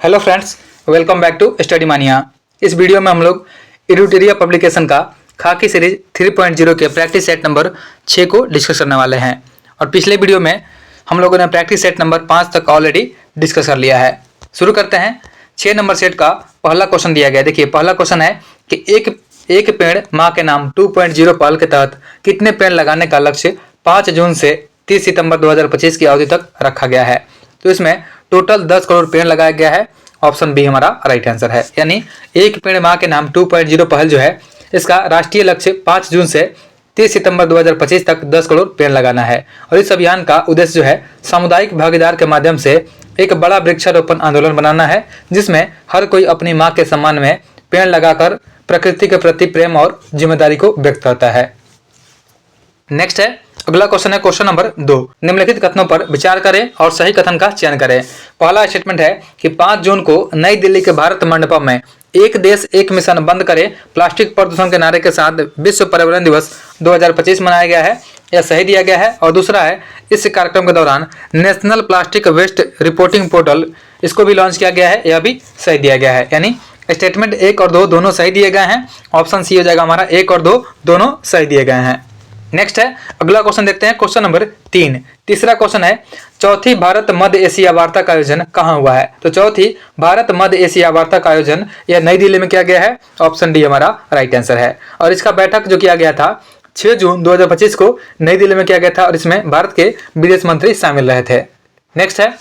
Hello friends, welcome back to study mania. इस video में हम लोग एडुटेरिया पब्लिकेशन का खाकी सीरीज 3.0 के प्रैक्टिस सेट नंबर 6 को डिस्कस करने वाले हैं। और पिछले वीडियो में हम लोगों ने प्रैक्टिस सेट नंबर 5 तक ऑलरेडी डिस्कस कर लिया है। शुरू करते हैं। 6 नंबर सेट का पहला क्वेश्चन दिया गया। देखिए, पहला क्वेश्चन है कि एक पेड़ माँ के नाम 2.0 पहल के तहत कितने पेड़ लगाने का लक्ष्य 5 जून से 30 सितंबर 2025 की अवधि तक रखा गया है। तो इसमें टोटल 10 करोड़ पेड़ लगाया गया है। ऑप्शन बी हमारा राइट आंसर है। यानी एक पेड़ माँ के नाम 2.0 पहल जो है, इसका राष्ट्रीय लक्ष्य 5 जून से 30 सितंबर 2025 तक 10 करोड़ पेड़ लगाना है। और इस अभियान का उद्देश्य जो है सामुदायिक भागीदार के माध्यम से एक बड़ा वृक्षारोपण आंदोलन बनाना है, जिसमें हर कोई अपनी माँ के सम्मान में पेड़ लगाकर प्रकृति के प्रति प्रेम और जिम्मेदारी को व्यक्त करता है। नेक्स्ट है, अगला क्वेश्चन है क्वेश्चन नंबर 2। निम्नलिखित कथनों पर विचार करें और सही कथन का चयन करें। पहला स्टेटमेंट है कि 5 जून को नई दिल्ली के भारत मंडपम में एक देश एक मिशन बंद करें प्लास्टिक प्रदूषण के नारे के साथ विश्व पर्यावरण दिवस 2025 मनाया गया है। यह सही दिया गया है। और दूसरा है, इस कार्यक्रम के दौरान national plastic waste reporting portal इसको भी लॉन्च किया गया है। यह भी सही दिया गया है। यानी स्टेटमेंट 1 और 2 दोनों सही दिए गए हैं। ऑप्शन सी हो जाएगा हमारा। 1 और 2 दोनों सही दिए गए हैं। नेक्स्ट है, अगला क्वेश्चन देखते हैं क्वेश्चन नंबर 3। तीसरा क्वेश्चन है, चौथी भारत मध्य एशिया वार्ता का आयोजन कहाँ हुआ है। तो चौथी भारत मध्य एशिया वार्ता का आयोजन यह नई दिल्ली में किया गया है। ऑप्शन डी हमारा राइट आंसर है। और इसका बैठक जो किया गया था 6 जून 2025 को नई दिल्ली में किया गया था और इसमें भारत के विदेश मंत्री शामिल रहे थे। नेक्स्ट है,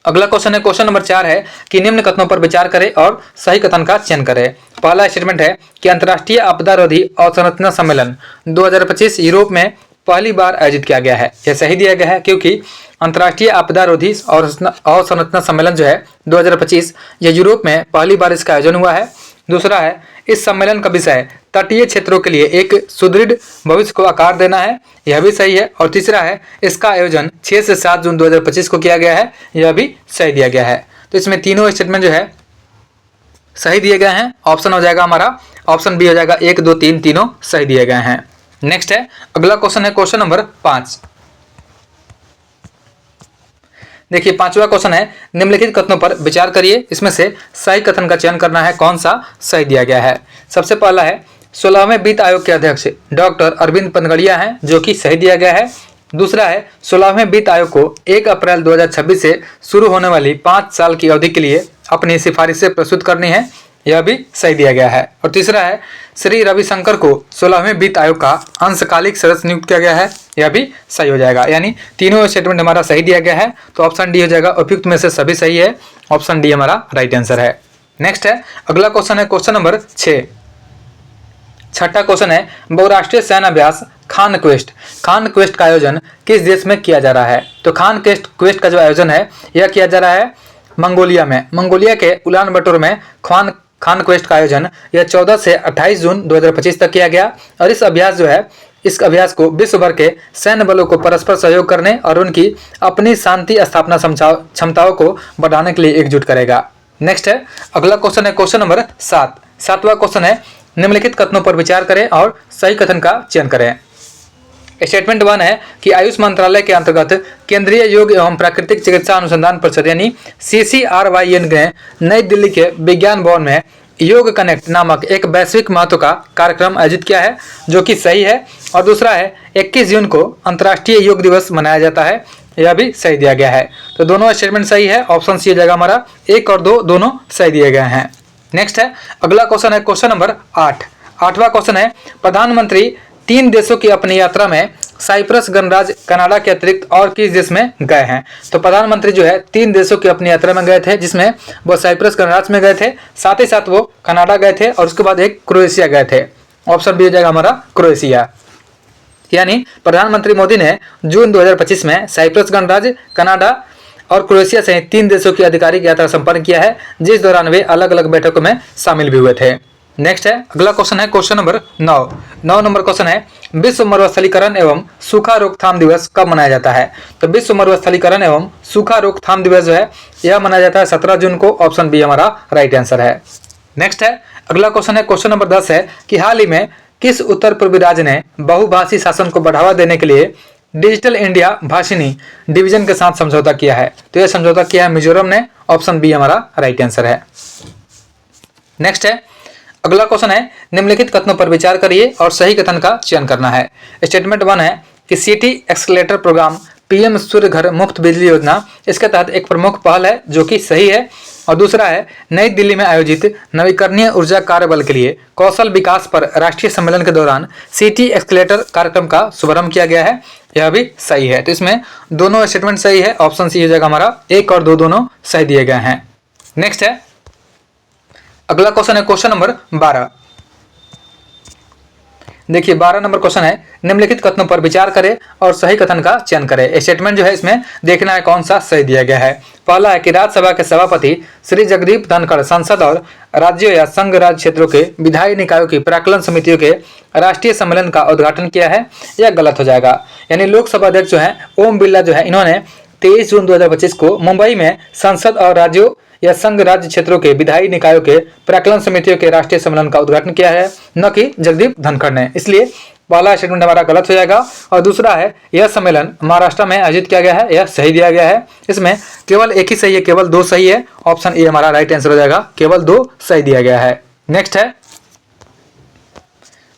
अगला क्वेश्चन है क्वेश्चन नंबर 4 है कि निम्न कथनों पर विचार करें और सही कथन का चयन करें। पहला स्टेटमेंट है कि अंतर्राष्ट्रीय आपदा रोधी अवसंरचना सम्मेलन 2025 यूरोप में पहली बार आयोजित किया गया है। यह सही दिया गया है, क्योंकि अंतर्राष्ट्रीय आपदा रोधी अवसंरचना सम्मेलन जो है 2025 यह यूरोप में पहली बार इसका आयोजन हुआ है। दूसरा है, इस सम्मेलन का विषय तटीय क्षेत्रों के लिए एक सुदृढ़ भविष्य को आकार देना है। यह भी सही है। और तीसरा है, इसका आयोजन 6 से 7 जून 2025 को किया गया है। यह भी सही दिया गया है। तो इसमें तीनों स्टेटमेंट जो है सही दिए गए हैं। ऑप्शन हो जाएगा हमारा, ऑप्शन बी हो जाएगा। 1, 2, 3 तीनों सही दिए गए हैं। नेक्स्ट है, अगला क्वेश्चन है क्वेश्चन नंबर 5। देखिए, 5वां क्वेश्चन है, निम्नलिखित कथनों पर विचार करिए। इसमें से सही कथन का चयन करना है, कौन सा सही दिया गया है। सबसे पहला है, 16वें वित्त आयोग के अध्यक्ष डॉक्टर अरविंद पनगड़िया हैं, जो कि सही दिया गया है। दूसरा है, 16वें वित्त आयोग को 1 अप्रैल 2026 से शुरू होने वाली 5 साल की अवधि के लिए अपनी सिफारिशें प्रस्तुत करनी है। यह भी सही दिया गया है। और तीसरा है, श्री रविशंकर को 16वें वित्त आयोग का अंशकालिक सदस्य नियुक्त किया गया है। यह भी सही हो जाएगा। यानी तीनों स्टेटमेंट हमारा सही दिया गया है। तो ऑप्शन डी हो जाएगा। उपयुक्त में से सभी सही है। ऑप्शन डी हमारा राइट आंसर है। नेक्स्ट है, अगला क्वेश्चन है क्वेश्चन नंबर 6। छठा क्वेश्चन है, बहुराष्ट्रीय सैन्य अभ्यास खान क्वेस्ट का आयोजन किस देश में किया जा रहा है। तो खान क्वेस्ट का जो आयोजन है यह किया जा रहा है मंगोलिया में। मंगोलिया के उलान बटोर में खान क्वेस्ट का आयोजन यह 14 से 28 जून 2025 तक किया गया। और इस अभ्यास को विश्व भर के सैन्य बलों को परस्पर सहयोग करने और उनकी अपनी शांति स्थापना क्षमताओं को बढ़ाने के लिए एकजुट करेगा। नेक्स्ट है, अगला क्वेश्चन है क्वेश्चन नंबर 7। 7वां क्वेश्चन है, निम्नलिखित कथनों पर विचार करें और सही कथन का चयन करें। स्टेटमेंट 1 है कि आयुष मंत्रालय के अंतर्गत केंद्रीय योग एवं प्राकृतिक चिकित्सा अनुसंधान परिषद यानी CCRYN ने नई दिल्ली के विज्ञान भवन में योग कनेक्ट नामक एक वैश्विक महत्व का कार्यक्रम आयोजित किया है, जो कि सही है। और दूसरा है, 21 जून को अंतर्राष्ट्रीय योग दिवस मनाया जाता है। यह भी सही दिया गया है। तो दोनों स्टेटमेंट सही है। ऑप्शन सी हो जाएगा हमारा। 1 और 2 दोनों सही दिए गए हैं। नेक्स्ट है, अगला क्वेश्चन है क्वेश्चन नंबर 8। 8वां क्वेश्चन है, प्रधानमंत्री 3 देशों की अपनी यात्रा में साइप्रस गणराज्य कनाडा के अतिरिक्त और किस देश में गए हैं। तो प्रधानमंत्री जो है 3 देशों की अपनी यात्रा में गए थे, जिसमें वो साइप्रस गणराज्य में गए थे, साथ ही साथ वो कनाडा गए थे और उसके बाद एक क्रोएशिया गए थे। ऑप्शन बी हो जाएगा हमारा क्रोएशिया। यानी प्रधानमंत्री मोदी ने जून 2025 में साइप्रस गणराज्य, कनाडा और क्रोएशिया सहित 3 देशों की आधिकारिक यात्रा संपन्न किया है, जिस दौरान वे अलग अलग बैठकों में शामिल भी हुए थे। नेक्स्ट है, अगला क्वेश्चन है क्वेश्चन नंबर 9। 9 नंबर क्वेश्चन है, विश्व मरुस्थलीकरण एवं सूखा रोकथाम दिवस कब मनाया जाता है। तो विश्व मरुस्थलीकरण एवं सूखा रोकथाम दिवस जो है यह मनाया जाता है 17 जून को। ऑप्शन बी हमारा राइट आंसर है। नेक्स्ट है, अगला क्वेश्चन है क्वेश्चन नंबर 10 है कि हाल ही में किस उत्तर पूर्वी राज्य ने बहुभाषी शासन को बढ़ावा देने के लिए डिजिटल इंडिया भाषिनी डिवीजन के साथ समझौता किया है। तो यह समझौता किया है मिजोरम ने ऑप्शन बी हमारा राइट आंसर है। नेक्स्ट है, अगला क्वेश्चन है, निम्नलिखित कथनों पर विचार करिए और सही कथन का चयन करना है। स्टेटमेंट 1 है कि सिटी एक्सलेटर प्रोग्राम पीएम सूर्य घर मुफ्त बिजली योजना इसके तहत एक प्रमुख पहल है जो कि सही है। और दूसरा है, नई दिल्ली में आयोजित नवीकरणीय ऊर्जा कार्यबल के लिए कौशल विकास पर राष्ट्रीय सम्मेलन के दौरान सिटी एक्सलेटर कार्यक्रम का शुभारंभ किया गया है, यह भी सही है। तो इसमें दोनों स्टेटमेंट सही है, ऑप्शन सी हो जाएगा हमारा। 1 और 2 दोनों सही दिए गए हैं। नेक्स्ट है, अगला क्वेश्चन है क्वेश्चन नंबर 12। देखिए 12 नंबर क्वेश्चन है, निम्नलिखित कथनों पर विचार करें और सही कथन का चयन करें। स्टेटमेंट जो है इसमें देखना है कौन सा सही दिया गया है। पहला है कि राज्यसभा के सभापति श्री जगदीप धनखड़ संसद और राज्यों या संघ राज्य क्षेत्रों के विधायी निकायों की प्राक्कलन समितियों के राष्ट्रीय सम्मेलन का उद्घाटन किया है, यह गलत हो जाएगा। यानी लोकसभा अध्यक्ष जो है ओम बिरला जो है, इन्होंने 23 जून 2025 को मुंबई में संसद और राज्यों या संघ राज्य क्षेत्रों के विधायी निकायों के प्राक्कलन समितियों के राष्ट्रीय सम्मेलन का उद्घाटन किया है, न कि जगदीप धनखड़ ने। इसलिए पहला स्टेटमेंट हमारा गलत हो जाएगा। और दूसरा है, यह सम्मेलन महाराष्ट्र में आयोजित किया गया है, यह सही दिया गया है। इसमें केवल एक ही सही है, केवल 2 सही है। ऑप्शन ए हमारा राइट आंसर हो जाएगा, केवल 2 सही दिया गया है। नेक्स्ट है,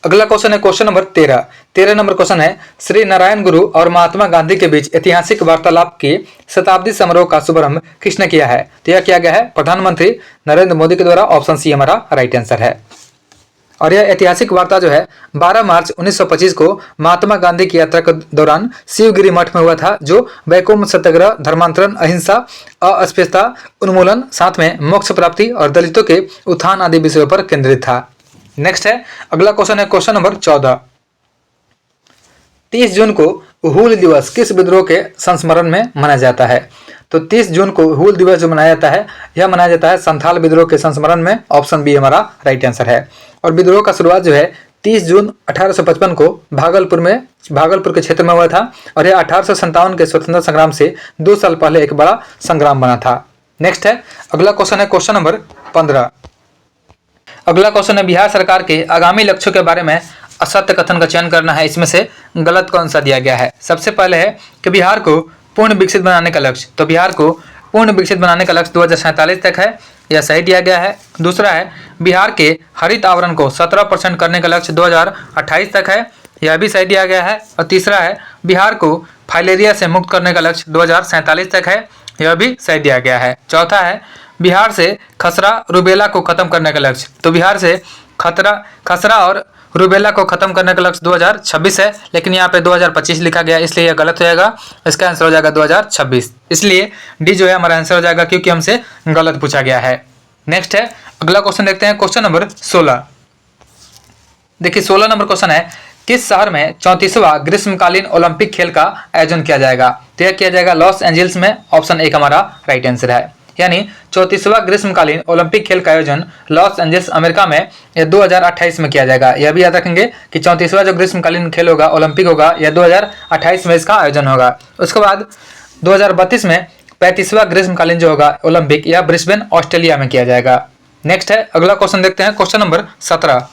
अगला क्वेश्चन है क्वेश्चन नंबर 13। 13 नंबर क्वेश्चन है, श्री नारायण गुरु और महात्मा गांधी के बीच ऐतिहासिक वार्तालाप की शताब्दी समारोह का शुभारंभ किसने किया है? तो यह किया गया है प्रधानमंत्री नरेंद्र मोदी के द्वारा। ऑप्शन सी हमारा राइट आंसर है। और यह ऐतिहासिक वार्ता जो है 12 मार्च 1925 को महात्मा गांधी की यात्रा के दौरान शिवगिरी मठ में हुआ था, जो वैकोम सत्याग्रह, धर्मांतरण, अहिंसा, अस्पृश्यता उन्मूलन, साथ में मोक्ष प्राप्ति और दलितों के उत्थान आदि विषयों पर केंद्रित था। नेक्स्ट है, अगला क्वेश्चन है क्वेश्चन नंबर 14। 30 जून को हूल दिवस किस विद्रोह के संस्मरण में मनाया जाता है? तो 30 जून को हूल दिवस जो मनाया जाता है, यह मनाया जाता है संथाल विद्रोह के संस्मरण में। ऑप्शन बी हमारा राइट आंसर है। और विद्रोह का शुरुआत जो है 30 जून 1855 को भागलपुर के क्षेत्र में हुआ था। और यह 1857 के स्वतंत्रता संग्राम से 2 साल पहले एक बड़ा संग्राम बना था। नेक्स्ट है, अगला क्वेश्चन है क्वेश्चन नंबर 15। अगला क्वेश्चन है, बिहार सरकार के आगामी लक्ष्यों के बारे में असत्य कथन का चयन करना है। इसमें से गलत कौन सा दिया गया है? सबसे पहले है कि बिहार को पूर्ण विकसित बनाने का लक्ष्य, तो बिहार को पूर्ण विकसित बनाने का लक्ष्य 2047 तक है, यह सही दिया गया है। दूसरा है, बिहार के हरित आवरण को 17% करने का लक्ष्य 2028 तक है, यह भी सही दिया गया है। और तीसरा है, बिहार को फाइलेरिया से मुक्त करने का लक्ष्य 2047 तक है, यह भी सही दिया गया है। चौथा है, बिहार से खसरा रुबेला को खत्म करने का लक्ष्य, तो बिहार से खसरा और रुबेला को खत्म करने का लक्ष्य 2026 है, लेकिन यहाँ पे 2025 लिखा गया, इसलिए यह गलत हो जाएगा। इसका आंसर हो जाएगा 2026। इसलिए डी जो है हमारा आंसर हो जाएगा, क्योंकि हमसे गलत पूछा गया है। नेक्स्ट है, अगला क्वेश्चन देखते हैं क्वेश्चन नंबर 16। देखिए 16 नंबर क्वेश्चन है, किस शहर में 34वां ग्रीष्मकालीन ओलंपिक खेल का आयोजन किया जाएगा? तो यह किया जाएगा लॉस एंजल्स में। ऑप्शन ए हमारा राइट आंसर है। यानी 34वां ग्रीष्मकालीन ओलंपिक खेल का आयोजन लॉस एंजल्स अमेरिका में 2028 में किया जाएगा। यह भी याद रखेंगे कि 34वां जो ग्रीष्मकालीन खेल होगा, ओलंपिक होगा, यह 2028 में इसका आयोजन होगा। उसके बाद 2032 में 35वां ग्रीष्मकालीन जो होगा ओलंपिक, यह ब्रिस्बेन ऑस्ट्रेलिया में किया जाएगा। नेक्स्ट है, अगला क्वेश्चन देखते हैं क्वेश्चन नंबर 17।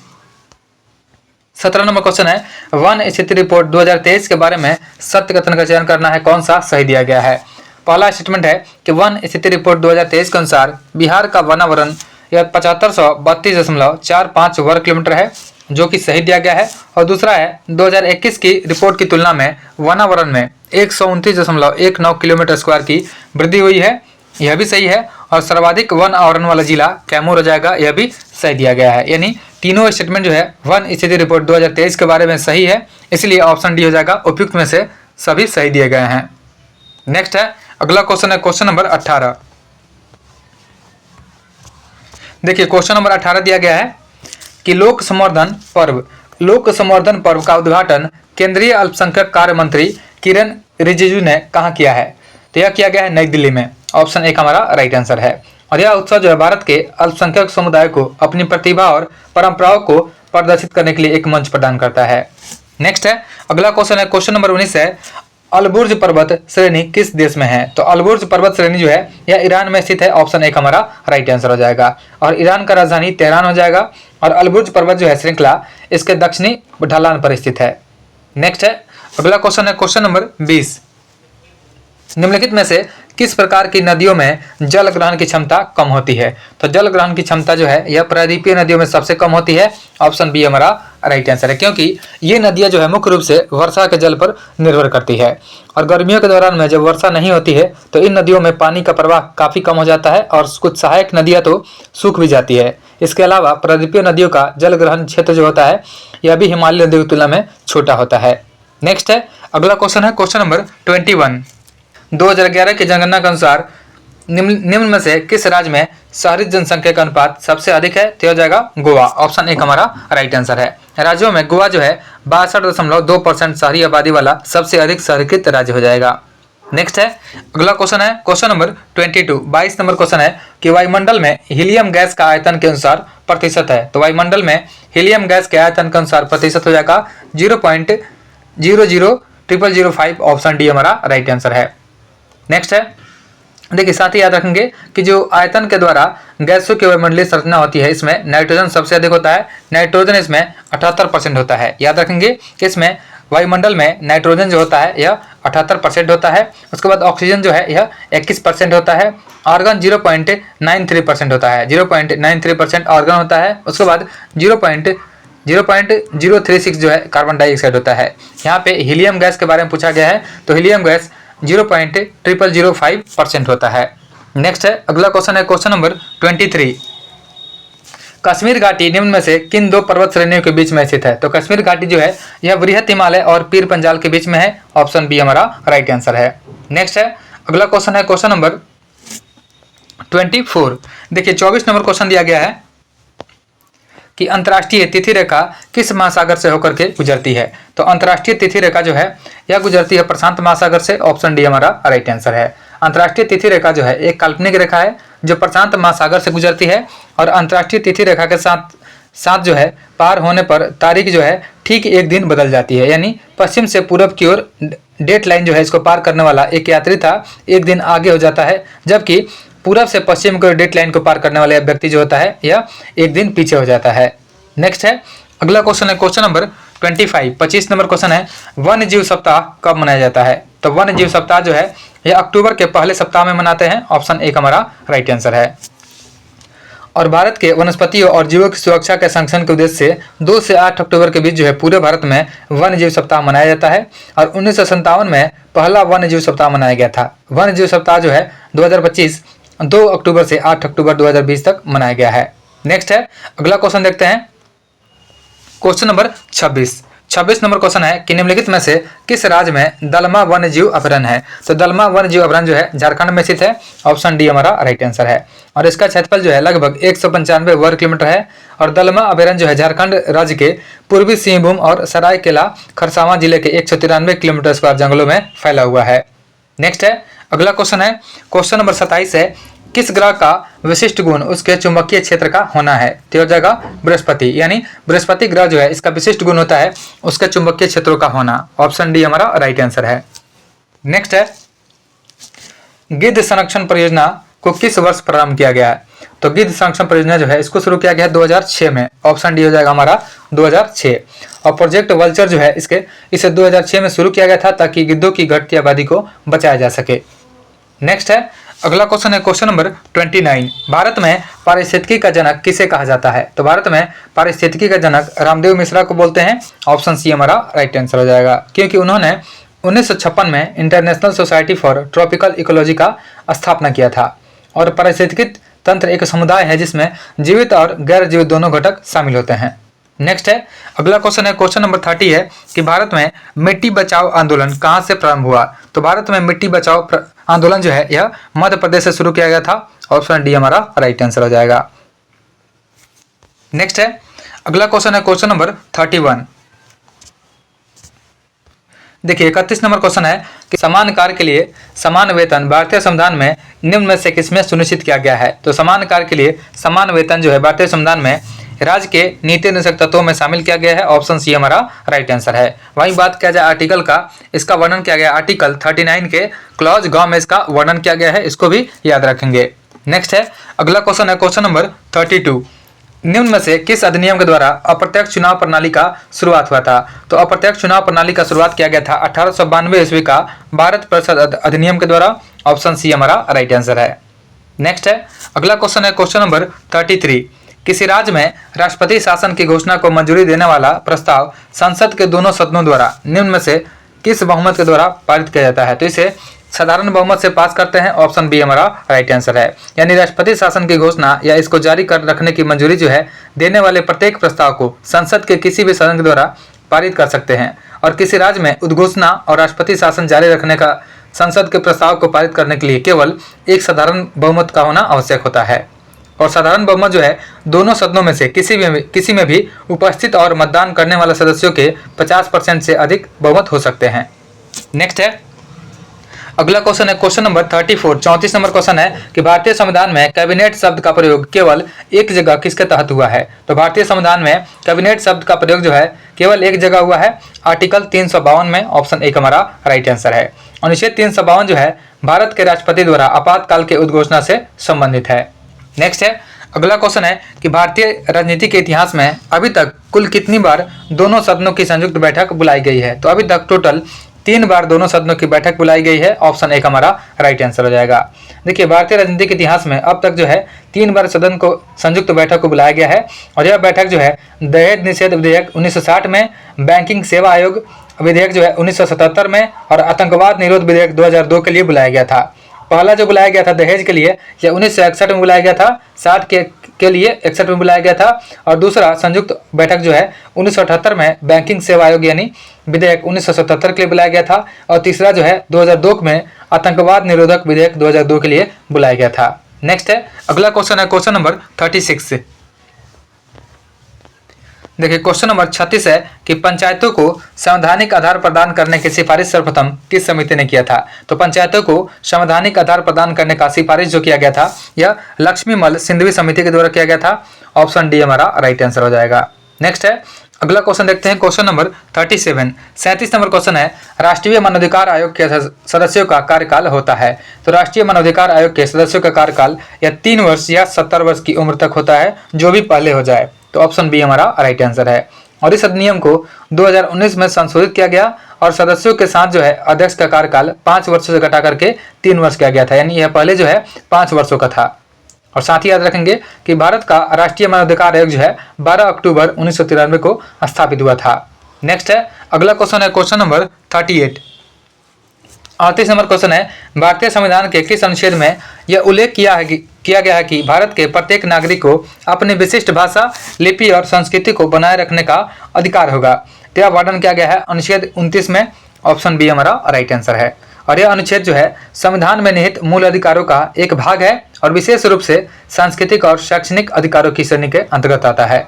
17 नंबर क्वेश्चन है, वन स्थिति रिपोर्ट 2023 के बारे में सत्य कथन का चयन करना है, कौन सा सही दिया गया है? पहला स्टेटमेंट है कि वन स्थिति रिपोर्ट 2023 के अनुसार बिहार का वनावरण यह 7532.45 वर्ग किलोमीटर है, जो कि सही दिया गया है। और दूसरा है, 2021 की रिपोर्ट की तुलना में वनावरण में 129.19 किलोमीटर स्क्वायर की वृद्धि हुई है, यह भी सही है। और सर्वाधिक वन आवरण वाला जिला कैमूर हो जाएगा, यह भी सही दिया गया है। यानी तीनों स्टेटमेंट जो है वन स्थिति रिपोर्ट 2023 के बारे में सही है, इसलिए ऑप्शन डी हो जाएगा। उपयुक्त में से सभी सही दिए गए हैं। नेक्स्ट है, अगला क्वेश्चन है क्वेश्चन नंबर 18। देखिए क्वेश्चन नंबर 18 दिया गया है कि लोक संवर्धन पर्व का उद्घाटन केंद्रीय अल्पसंख्यक कार्य मंत्री किरण रिजिजू ने कहाँ किया है? तो यह किया गया है नई दिल्ली में। ऑप्शन एक हमारा राइट आंसर है। और यह उत्सव जो है भारत के अल्पसंख्यक समुदाय को अपनी प्रतिभा और परंपराओं को प्रदर्शित करने के लिए एक मंच प्रदान करता है। नेक्स्ट है, अगला क्वेश्चन है क्वेश्चन नंबर 19 है, अलबुर्ज पर्वत श्रेणी किस देश में है? तो अलबुर्ज पर्वत श्रेणी जो है यह ईरान में स्थित है। ऑप्शन एक हमारा राइट आंसर हो जाएगा। और ईरान का राजधानी तेहरान हो जाएगा। और अलबुर्ज पर्वत जो है श्रृंखला इसके दक्षिणी ढलान पर स्थित है। नेक्स्ट है, अगला क्वेश्चन है क्वेश्चन नंबर 20। निम्नलिखित में से किस प्रकार की नदियों में जल ग्रहण की क्षमता कम होती है? तो जल ग्रहण की क्षमता जो है यह प्रायद्वीपीय नदियों में सबसे कम होती है। ऑप्शन बी हमारा राइट आंसर है, क्योंकि ये नदियां जो है मुख्य रूप से वर्षा के जल पर निर्भर करती है। और गर्मियों के दौरान में जब वर्षा नहीं होती है तो इन नदियों में पानी का प्रवाह काफ़ी कम हो जाता है और कुछ सहायक नदियाँ तो सूख भी जाती है। इसके अलावा प्रायद्वीपीय नदियों का जल ग्रहण क्षेत्र जो होता है यह भी हिमालय नदियों की तुलना में छोटा होता है। नेक्स्ट है, अगला क्वेश्चन है क्वेश्चन नंबर 21। 2011 की जनगणना के अनुसार निम्न में से किस राज्य में शहरी जनसंख्या का अनुपात सबसे अधिक है? तो हो जाएगा गोवा। ऑप्शन एक हमारा राइट आंसर है। राज्यों में गोवा जो है 62.2% शहरी आबादी वाला सबसे अधिक शहरीकृत राज्य हो जाएगा। नेक्स्ट है, अगला क्वेश्चन है क्वेश्चन नंबर 22 नंबर क्वेश्चन है कि वायुमंडल में हीलियम गैस का आयतन के अनुसार प्रतिशत है। तो वायुमंडल में हीलियम गैस के आयतन के अनुसार प्रतिशत हो जाएगा 0.00005। ऑप्शन डी हमारा राइट आंसर है। नेक्स्ट है, देखिए साथ ही याद रखेंगे कि जो आयतन के द्वारा गैसों की वायुमंडलीय संरचना होती है इसमें नाइट्रोजन सबसे अधिक होता है। नाइट्रोजन इसमें 78% होता है। याद रखेंगे कि इसमें वायुमंडल में नाइट्रोजन जो होता है यह 78% होता है। उसके बाद ऑक्सीजन जो है यह 21% होता है। आर्गन 0.93% होता है। 0.93% आर्गन होता है। उसके बाद 0.036 जो है कार्बन डाइऑक्साइड होता है। यहाँ पे हीलियम गैस के बारे में पूछा गया है तो हीलियम गैस 0.0005% होता है। नेक्स्ट है, अगला क्वेश्चन है क्वेश्चन नंबर 23। कश्मीर घाटी निम्न में से किन दो पर्वत श्रेणियों के बीच में स्थित है? तो कश्मीर घाटी जो है यह बृहत हिमालय और पीर पंजाल के बीच में है। ऑप्शन बी हमारा राइट आंसर है। नेक्स्ट है, अगला क्वेश्चन है क्वेश्चन नंबर 24। देखिए 24 नंबर क्वेश्चन दिया गया है कि अंतर्राष्ट्रीय तिथि रेखा किस महासागर से होकर के गुजरती है? तो अंतर्राष्ट्रीय तिथि रेखा जो है यह गुजरती है प्रशांत महासागर से। ऑप्शन डी हमारा राइट आंसर है। अंतर्राष्ट्रीय तिथि रेखा जो है एक काल्पनिक रेखा है जो प्रशांत महासागर से गुजरती है और अंतर्राष्ट्रीय तिथि रेखा के साथ जो है पार होने पर तारीख जो है ठीक एक दिन बदल जाती है। यानी पश्चिम से पूर्व की ओर डेट लाइन जो है इसको पार करने वाला एक यात्री था एक दिन आगे हो जाता है, जबकि पूरब से पश्चिम की डेट लाइन को पार करने वाला व्यक्ति जो होता है यह एक दिन पीछे हो जाता है। नेक्स्ट है, अगला क्वेश्चन है क्वेश्चन नंबर 25 नंबर क्वेश्चन है वन्य जीव सप्ताह कब मनाया जाता है? तो वन्य जीव सप्ताह जो है यह अक्टूबर के पहले सप्ताह में मनाते हैं। ऑप्शन एक हमारा राइट आंसर है। और भारत के वनस्पतियों और जीवों की सुरक्षा के संरक्षण के उद्देश्य से 2 से 8 अक्टूबर के बीच जो है पूरे भारत में वन्य जीव सप्ताह मनाया जाता है। और 1957 में पहला वन्य जीव सप्ताह मनाया गया था। वन्य जीव सप्ताह जो है 2025 2 अक्टूबर से 8 अक्टूबर 2020 तक मनाया गया है। नेक्स्ट है, अगला क्वेश्चन देखते हैं क्वेश्चन नंबर 26 नंबर क्वेश्चन है कि निम्नलिखित में से किस राज्य में दलमा वन्य जीव अभयारण्य है? तो दलमा वन्य जीव अभयारण्य जो है झारखंड में स्थित है। ऑप्शन डी हमारा राइट आंसर है। और इसका क्षेत्रफल जो है लगभग 195 वर्ग किलोमीटर है। और दलमा अभयारण्य जो है झारखंड राज्य के पूर्वी सिंहभूम और सरायकेला खरसावां जिले के 193 किलोमीटर स्क्वायर जंगलों में फैला हुआ है। नेक्स्ट है, अगला क्वेश्चन है क्वेश्चन नंबर 27 है किस ग्रह का विशिष्ट गुण उसके चुंबकीय क्षेत्र का होना है? तो हो जाएगा बृहस्पति। यानी बृहस्पति ग्रह जो है इसका विशिष्ट गुण होता है उसके चुंबकीय क्षेत्रों का होना। ऑप्शन डी हमारा राइट आंसर है। नेक्स्ट है, गिद्ध संरक्षण परियोजना को किस वर्ष प्रारंभ किया गया है? तो गिद्ध संरक्षण परियोजना जो है इसको शुरू किया गया है 2006 में। ऑप्शन डी हो जाएगा हमारा 2006। और प्रोजेक्ट वल्चर जो है इसे 2006 में शुरू किया गया था ताकि गिद्धों की घटती आबादी को बचाया जा सके। नेक्स्ट है, अगला क्वेश्चन है क्वेश्चन नंबर 29। भारत में पारिस्थितिकी का जनक किसे कहा जाता है? तो भारत में पारिस्थितिकी का जनक रामदेव मिश्रा को बोलते हैं। ऑप्शन सी हमारा राइट आंसर हो जाएगा, क्योंकि उन्होंने 1956 में international society for tropical ecology का स्थापना किया था। और पारिस्थितिकी तंत्र एक समुदाय है जिसमें जीवित और गैर जीवित दोनों घटक शामिल होते हैं। नेक्स्ट है, अगला क्वेश्चन है क्वेश्चन नंबर 30 है कि भारत में मिट्टी बचाओ आंदोलन कहाँ से प्रारंभ हुआ? तो भारत में मिट्टी बचाओ आंदोलन जो है यह मध्य प्रदेश से शुरू किया गया था। ऑप्शन डी हमारा राइट आंसर हो जाएगा। नेक्स्ट है, अगला क्वेश्चन है क्वेश्चन नंबर 31। देखिए 31 नंबर क्वेश्चन है कि समान कार्य के लिए समान वेतन भारतीय संविधान में निम्न में से किसमें सुनिश्चित किया गया है? तो समान कार्य के लिए समान वेतन जो है भारतीय संविधान में राज्य के नीति निर्देशक तत्वों में शामिल किया गया है। ऑप्शन सी हमारा राइट आंसर है। वहीं बात किया जाए आर्टिकल का, इसका वर्णन किया गया आर्टिकल 39 के क्लॉज ग में इसका वर्णन किया गया है, इसको भी याद रखेंगे। नेक्स्ट है, अगला क्वेश्चन है क्वेश्चन नंबर 32। निम्न में से किस अधिनियम के द्वारा अप्रत्यक्ष चुनाव प्रणाली का शुरुआत हुआ था? तो अप्रत्यक्ष चुनाव प्रणाली का शुरुआत किया गया था 1892 ईस्वी का भारत परिषद अधिनियम के द्वारा। ऑप्शन सी हमारा राइट आंसर है। नेक्स्ट है, अगला क्वेश्चन है क्वेश्चन नंबर 33। किसी राज्य में राष्ट्रपति शासन की घोषणा को मंजूरी देने वाला प्रस्ताव संसद के दोनों सदनों द्वारा निम्न में से किस बहुमत के द्वारा पारित किया जाता है? तो इसे साधारण बहुमत से पास करते हैं। ऑप्शन बी हमारा राइट आंसर है। यानी राष्ट्रपति शासन की घोषणा या इसको जारी कर रखने की मंजूरी जो है देने वाले प्रत्येक प्रस्ताव को संसद के किसी भी सदन के द्वारा पारित कर सकते हैं। और किसी राज्य में उद्घोषणा और राष्ट्रपति शासन जारी रखने का संसद के प्रस्ताव को पारित करने के लिए केवल एक साधारण बहुमत का होना आवश्यक होता है। और साधारण बहुमत जो है दोनों सदनों में से किसी में भी उपस्थित और मतदान करने वाले सदस्यों के 50% से अधिक बहुमत हो सकते हैं। नेक्स्ट है, अगला क्वेश्चन है क्वेश्चन नंबर 34। 34 नंबर क्वेश्चन है कि भारतीय संविधान में कैबिनेट शब्द का प्रयोग केवल एक जगह किसके तहत हुआ है? तो भारतीय संविधान में कैबिनेट शब्द का प्रयोग जो है केवल एक जगह हुआ है, आर्टिकल 352 में। ऑप्शन एक हमारा राइट आंसर है। अनुच्छेद 352 जो है भारत के राष्ट्रपति द्वारा आपातकाल के उद्घोषणा से संबंधित है। नेक्स्ट है, अगला क्वेश्चन है कि भारतीय राजनीति के इतिहास में अभी तक कुल कितनी बार दोनों सदनों की संयुक्त बैठक बुलाई गई है? तो अभी तक टोटल 3 बार दोनों सदनों की बैठक बुलाई गई है। ऑप्शन एक हमारा राइट आंसर हो जाएगा। देखिए, भारतीय राजनीति के इतिहास में अब तक जो है 3 बार सदन को संयुक्त बैठक को बुलाया गया है। और यह बैठक जो है दहेज निषेध विधेयक 1960 में, बैंकिंग सेवा आयोग विधेयक जो है 1977 में और आतंकवाद निरोध विधेयक 2002 के लिए बुलाया गया था। पहला जो बुलाया गया था दहेज के लिए यह 1961 में बुलाया गया था, 60 के लिए 61 में बुलाया गया था। और दूसरा संयुक्त बैठक जो है 1978 में बैंकिंग सेवा आयोग यानी विधेयक 1977 के लिए बुलाया गया था। और तीसरा जो है 2002 में आतंकवाद निरोधक विधेयक 2002 के लिए बुलाया गया था। नेक्स्ट है, अगला क्वेश्चन है क्वेश्चन नंबर 36। देखिए, क्वेश्चन नंबर 36 है कि पंचायतों को संवैधानिक आधार प्रदान करने की सिफारिश सर्वप्रथम किस समिति ने किया था? तो पंचायतों को संवैधानिक आधार प्रदान करने का सिफारिश जो किया गया था यह लक्ष्मीमल सिंधवी समिति के द्वारा किया गया था। ऑप्शन डी हमारा राइट आंसर हो जाएगा। नेक्स्ट है, अगला क्वेश्चन देखते हैं क्वेश्चन नंबर 37। 37 नंबर क्वेश्चन है, राष्ट्रीय मानवाधिकार आयोग के सदस्यों का कार्यकाल होता है। तो राष्ट्रीय मानवाधिकार आयोग के सदस्यों का कार्यकाल या 3 वर्ष या 70 वर्ष की उम्र तक होता है, जो भी पहले हो जाए। तो ऑप्शन बी हमारा राइट आंसर है। और इस अधिनियम को 2019 में संशोधित किया गया और सदस्यों के साथ जो है अध्यक्ष का कार्यकाल 5 वर्षों से घटा करके 3 वर्ष किया गया था। यानी यह पहले जो है 5 वर्षों का था। और साथ ही याद रखेंगे कि भारत का राष्ट्रीय मानवाधिकार आयोग जो है 12 अक्टूबर 1993 को स्थापित हुआ था। नेक्स्ट है, अगला क्वेश्चन है क्वेश्चन नंबर 38। 38 नंबर क्वेश्चन है, भारतीय संविधान के किस अनुच्छेद में यह उल्लेख किया गया है कि भारत के प्रत्येक नागरिक को अपनी विशिष्ट भाषा, लिपि और संस्कृति को बनाए रखने का अधिकार होगा? तो यह वर्णन किया गया है अनुच्छेद 29 में। ऑप्शन बी हमारा राइट आंसर है। और यह अनुच्छेद जो है संविधान में निहित मूल अधिकारों का एक भाग है और विशेष रूप से सांस्कृतिक और शैक्षणिक अधिकारों की श्रेणी के अंतर्गत आता है।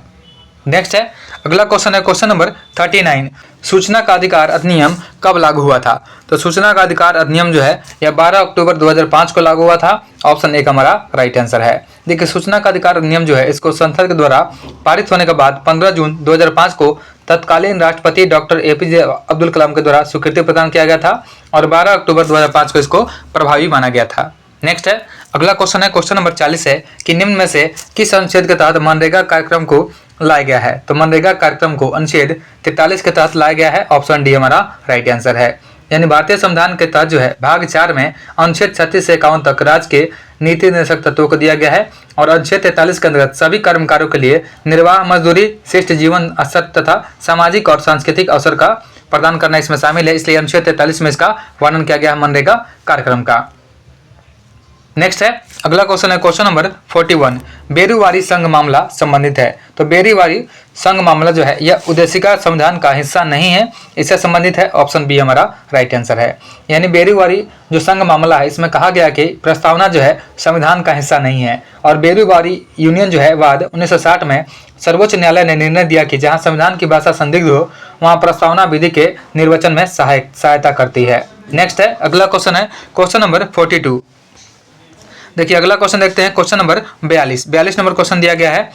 नेक्स्ट है, अगला क्वेश्चन है क्वेश्चन नंबर 39। सूचना का अधिकार अधिनियम कब लागू हुआ था? तो सूचना का अधिकार अधिनियम जो है यह 12 अक्टूबर 2005 को लागू हुआ था। ऑप्शन एक हमारा राइट आंसर है। देखिए, सूचना का अधिकार अधिनियम जो है इसको संसद के द्वारा पारित होने के बाद 15 जून 2005 को तत्कालीन राष्ट्रपति डॉक्टर APJ अब्दुल कलाम के द्वारा स्वीकृति प्रदान किया गया था और 12 अक्टूबर 2005 को इसको प्रभावी माना गया था। नेक्स्ट है, अगला क्वेश्चन है क्वेश्चन नंबर 40 है कि निम्न में से किस अनुच्छेद के तहत मनरेगा कार्यक्रम को लाया गया है? तो मनरेगा कार्यक्रम को अनुच्छेद 43 के तहत लाया गया है। ऑप्शन डी हमारा राइट आंसर है। यानी भारतीय संविधान के तहत जो है भाग 4 में अनुच्छेद 36 से 51 तक राज्य के नीति निर्देशक तत्वों को दिया गया है और अनुच्छेद 43 के अंतर्गत सभी कर्मकारों के लिए निर्वाह, मजदूरी, शिष्ट जीवन स्तर तथा सामाजिक और सांस्कृतिक अवसर का प्रदान करना इसमें शामिल है। इसलिए अनुच्छेद 43 में इसका वर्णन किया गया है मनरेगा कार्यक्रम का। नेक्स्ट है, अगला क्वेश्चन है क्वेश्चन नंबर 41। बेरूवारी संघ मामला संबंधित है। तो बेरूवारी संघ मामला जो है यह उद्देशिका संविधान का हिस्सा नहीं है, इससे संबंधित है। ऑप्शन बी हमारा राइट आंसर है। यानी बेरूवारी जो संघ मामला है इसमें कहा गया कि प्रस्तावना जो है संविधान का हिस्सा नहीं है। और बेरूवारी यूनियन जो है वाद 1960 में सर्वोच्च न्यायालय ने निर्णय दिया कि जहाँ संविधान की भाषा संदिग्ध हो वहाँ प्रस्तावना विधि के निर्वचन में सहायता करती है। नेक्स्ट है, अगला क्वेश्चन है क्वेश्चन नंबर 42। देखिए, अगला क्वेश्चन देखते हैं क्वेश्चन नंबर 42 नंबर क्वेश्चन दिया गया है।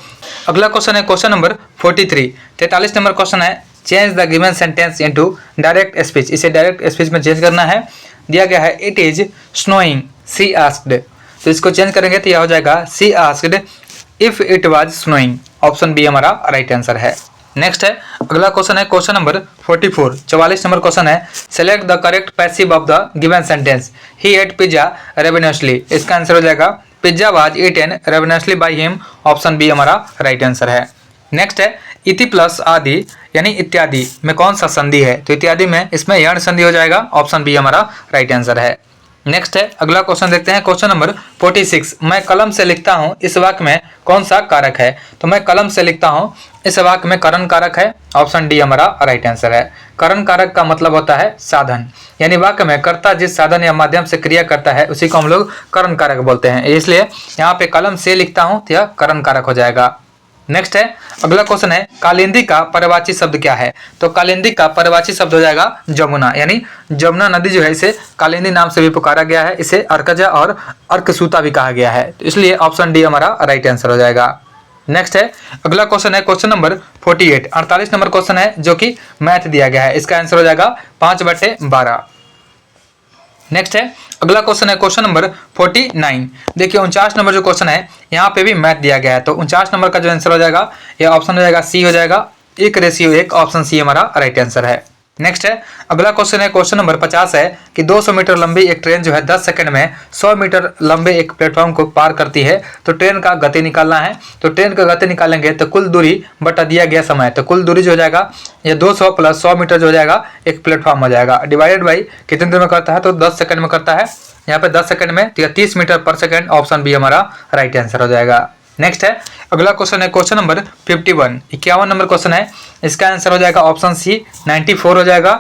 अगला क्वेश्चन है क्वेश्चन नंबर 43। 43 नंबर क्वेश्चन है, change the given sentence into direct speech. इसे डायरेक्ट स्पीच में चेंज करना है। दिया गया है it is snowing, she asked. तो इसको चेंज करेंगे तो यह हो जाएगा she asked if it was snowing. Option B हमारा राइट आंसर है। नेक्स्ट है अगला क्वेश्चन है क्वेश्चन नंबर 44, 44 नंबर क्वेश्चन है select the correct passive of the given sentence he ate pizza ravenously. इसका आंसर हो जाएगा pizza was eaten ravenously by him. Option B हमारा राइट आंसर है। नेक्स्ट है इति प्लस आदि यानी इत्यादि में कौन सा संधि है? तो इत्यादि में इसमें यण संधि हो जाएगा। ऑप्शन बी हमारा राइट आंसर है। नेक्स्ट है अगला क्वेश्चन देखते हैं क्वेश्चन नंबर 46, मैं कलम से लिखता हूं इस वाक्य में कौन सा कारक है? तो मैं कलम से लिखता हूं इस वाक्य में करण कारक है। ऑप्शन डी हमारा राइट आंसर है। करण कारक का मतलब होता है साधन, यानी वाक्य में कर्ता जिस साधन या माध्यम से क्रिया करता है उसी को हम लोग करण कारक बोलते हैं। इसलिए यहाँ पे कलम से लिखता हूं तो यह करण कारक हो जाएगा। नेक्स्ट है अगला क्वेश्चन है कालिंदी का पर्यायवाची शब्द क्या है? तो कालिंदी का पर्यायवाची शब्द हो जाएगा जमुना, यानी जमुना नदी जो है इसे कालिंदी नाम से भी पुकारा गया है। इसे अर्कजा और अर्कसूता भी कहा गया है, तो इसलिए ऑप्शन डी हमारा राइट आंसर हो जाएगा। नेक्स्ट है अगला क्वेश्चन है क्वेश्चन नंबर 48, 48 नंबर क्वेश्चन है जो कि मैथ दिया गया है। इसका आंसर हो जाएगा 5/12। नेक्स्ट है अगला क्वेश्चन है क्वेश्चन नंबर 49। देखिए 49 नंबर जो क्वेश्चन है यहाँ पे भी मैथ दिया गया है, तो 49 नंबर का जो आंसर हो जाएगा ये ऑप्शन हो जाएगा सी हो जाएगा 1:1। ऑप्शन सी हमारा राइट आंसर है। नेक्स्ट है अगला क्वेश्चन है क्वेश्चन नंबर 50 है कि 200 मीटर लंबी एक ट्रेन जो है 10 सेकंड में 100 मीटर लंबे एक प्लेटफॉर्म को पार करती है, तो ट्रेन का गति निकालना है। तो ट्रेन का गति निकालेंगे तो कुल दूरी बटा दिया गया समय, तो कुल दूरी जो हो जाएगा ये 200 + 100 मीटर जो हो जाएगा एक प्लेटफॉर्म हो जाएगा, डिवाइडेड बाई कितने देर में करता है? तो 10 सेकंड में करता है। यहाँ पे 10 सेकंड में तो 30 मीटर पर सेकंड। ऑप्शन बी हमारा राइट आंसर हो जाएगा। नेक्स्ट है अगला क्वेश्चन है क्वेश्चन नंबर 51, 51 नंबर क्वेश्चन है। इसका आंसर हो जाएगा ऑप्शन सी 94 हो जाएगा।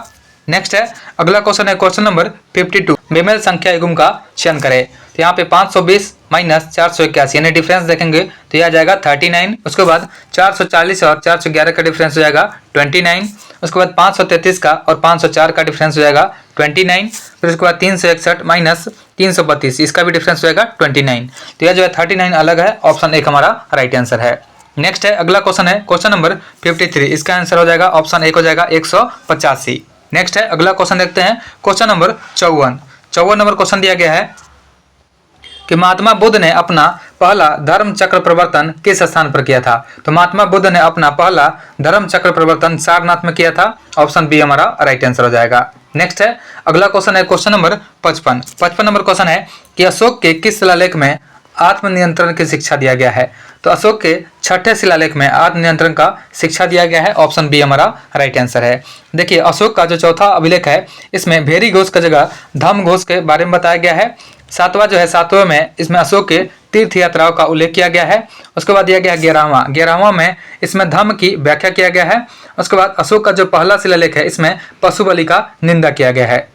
नेक्स्ट है अगला क्वेश्चन है क्वेश्चन नंबर 52, बेमेल संख्या युग्म का चयन करें। तो यहाँ पे 520 - 481 यानी डिफरेंस देखेंगे तो यह आ जाएगा 39। उसके बाद 440 और 411 का डिफरेंस हो जाएगा 29। उसके बाद 533 का और 504 का डिफरेंस हो जाएगा 29। फिर उसके बाद 361 - 332 इसका भी डिफरेंस हो जाएगा 29। तो यह जो है 39 अलग है। ऑप्शन एक हमारा राइट आंसर है। नेक्स्ट है अगला क्वेश्चन है क्वेश्चन नंबर 53, इसका आंसर हो जाएगा ऑप्शन एक हो जाएगा 185। नेक्स्ट है अगला क्वेश्चन देखते हैं क्वेश्चन नंबर 54, 54 नंबर क्वेश्चन दिया गया है कि महात्मा बुद्ध ने अपना पहला धर्म चक्र प्रवर्तन किस स्थान पर किया था? तो महात्मा बुद्ध ने अपना पहला धर्म चक्र प्रवर्तन सारनाथ में किया था। ऑप्शन बी हमारा राइट आंसर हो जाएगा। नेक्स्ट है अगला क्वेश्चन है क्वेश्चन नंबर 55, 55 नंबर क्वेश्चन है कि अशोक के किस शिलालेख में आत्मनियंत्रण की शिक्षा दिया गया है? तो अशोक के 6ठे शिलालेख में आत्मनियंत्रण का शिक्षा दिया गया है। ऑप्शन बी हमारा राइट आंसर है। देखिए अशोक का जो चौथा अभिलेख है इसमें भेरी घोष की जगह धम्म घोष के बारे में बताया गया है। सातवां जो है सातवें में इसमें अशोक के तीर्थ यात्राओं का उल्लेख किया गया है। उसके बाद दिया गया 11वां में इसमें धम्म की व्याख्या किया गया है। उसके बाद अशोक का जो पहला शिलालेख है इसमें पशु बलि का निंदा किया गया है।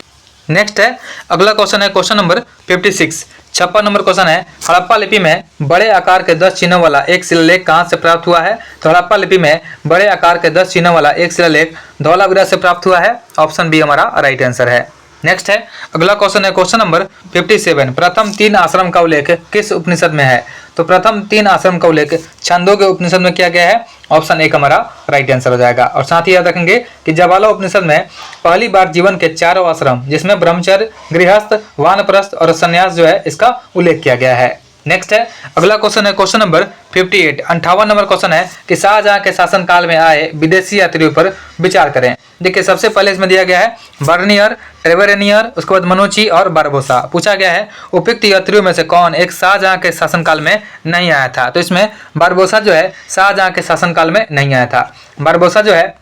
नेक्स्ट है अगला क्वेश्चन है क्वेश्चन नंबर 56, 56 नंबर क्वेश्चन है हड़प्पा लिपि में बड़े आकार के 10 चिन्हों वाला एक शिलालेख कहाँ से प्राप्त हुआ है? तो हड़प्पा लिपि में बड़े आकार के 10 चिन्हों वाला एक शिलालेख धौलावीरा से प्राप्त हुआ है। ऑप्शन बी हमारा राइट आंसर है। नेक्स्ट है अगला क्वेश्चन है क्वेश्चन नंबर 57, प्रथम 3 आश्रम का उल्लेख किस उपनिषद में है? तो प्रथम 3 आश्रम का उल्लेख छंदोग्य उपनिषद में किया गया है। ऑप्शन एक हमारा राइट आंसर हो जाएगा। और साथ ही याद रखेंगे कि ज्वाला उपनिषद में पहली बार जीवन के 4 आश्रम जिसमें ब्रह्मचर्य, गृहस्थ, वानप्रस्थ और संन्यास जो है इसका उल्लेख किया गया है। नेक्स्ट है अगला क्वेश्चन है क्वेश्चन नंबर 58, 58 नंबर क्वेश्चन है कि शाहजहां के शासनकाल में आए विदेशी यात्रियों पर विचार करें। देखिए सबसे पहले इसमें दिया गया है बर्नियर, ट्रेवेरेनियर, उसके बाद मनोची और बारबोसा। पूछा गया है उपयुक्त यात्रियों में से कौन एक शाहजहां के शासनकाल में नहीं आया था? तो इसमें बारबोसा जो है शाहजहां के शासनकाल में नहीं आया था। बारबोसा जो है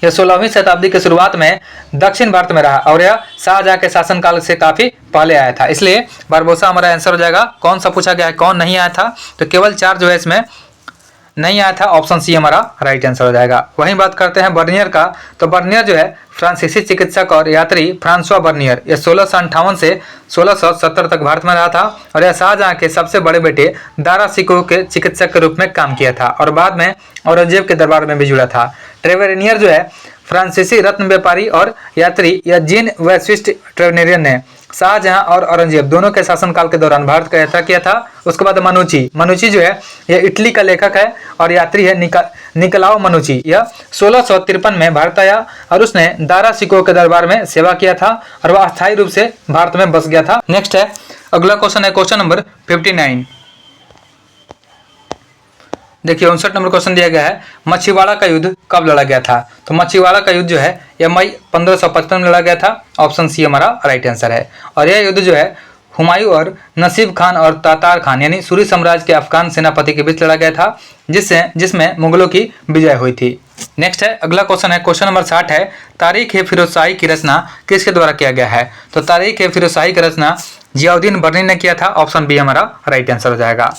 यह 16वीं शताब्दी के शुरुआत में दक्षिण भारत में रहा और यह शाहजहां के शासनकाल से काफी पहले आया था। इसलिए बारबोसा हमारा आंसर हो जाएगा। कौन सा पूछा गया है कौन नहीं आया था? तो केवल 4 जो है इसमें नहीं आया था। ऑप्शन सी हमारा राइट आंसर हो जाएगा। वहीं बात करते हैं बर्नियर का, तो बर्नियर जो है फ्रांसीसी चिकित्सक और यात्री फ्रांसवा बर्नियर, यह 1658 से 1670 तक भारत में रहा था और यह शाहजहां के सबसे बड़े बेटे दारा शिकोह के चिकित्सक के रूप में काम किया था और बाद में औरंगजेब के दरबार में भी जुड़ा था। ट्रेवेरेनियर जो है फ्रांसीसी रत्न व्यापारी और यात्री या जीन वैशिष्ट ट्रेवेरेनियर ने शाहजहां और औरंगजेब दोनों के शासनकाल के दौरान भारत का यात्रा किया था। उसके बाद मनुची जो है यह इटली का लेखक है और यात्री है निकलाओ मनुची। यह 1653 में भारत आया और उसने दारा शिकोह के दरबार में सेवा किया था और वह अस्थायी रूप से भारत में बस गया था। नेक्स्ट है अगला क्वेश्चन है क्वेश्चन नंबर 59, देखिए 59 नंबर क्वेश्चन दिया गया है, मछीवाड़ा का युद्ध कब लड़ा गया था? तो मछीवाड़ा का युद्ध जो है यह मई 1555 में लड़ा गया था। ऑप्शन सी हमारा राइट आंसर है। और यह युद्ध जो है हुमायूं और नसीब खान और तातार खान यानी सूरी साम्राज्य के अफगान सेनापति के बीच लड़ा गया था, जिसमें मुगलों की विजय हुई थी। नेक्स्ट है, अगला क्वेश्चन है, क्वेश्चन नंबर 60 है, तारीख ए फिरोजशाही की रचना किसके द्वारा किया गया है? तो तारीख ए फिरोजशाही की रचना जियाउद्दीन बर्नी ने किया था। ऑप्शन बी हमारा राइट आंसर हो जाएगा।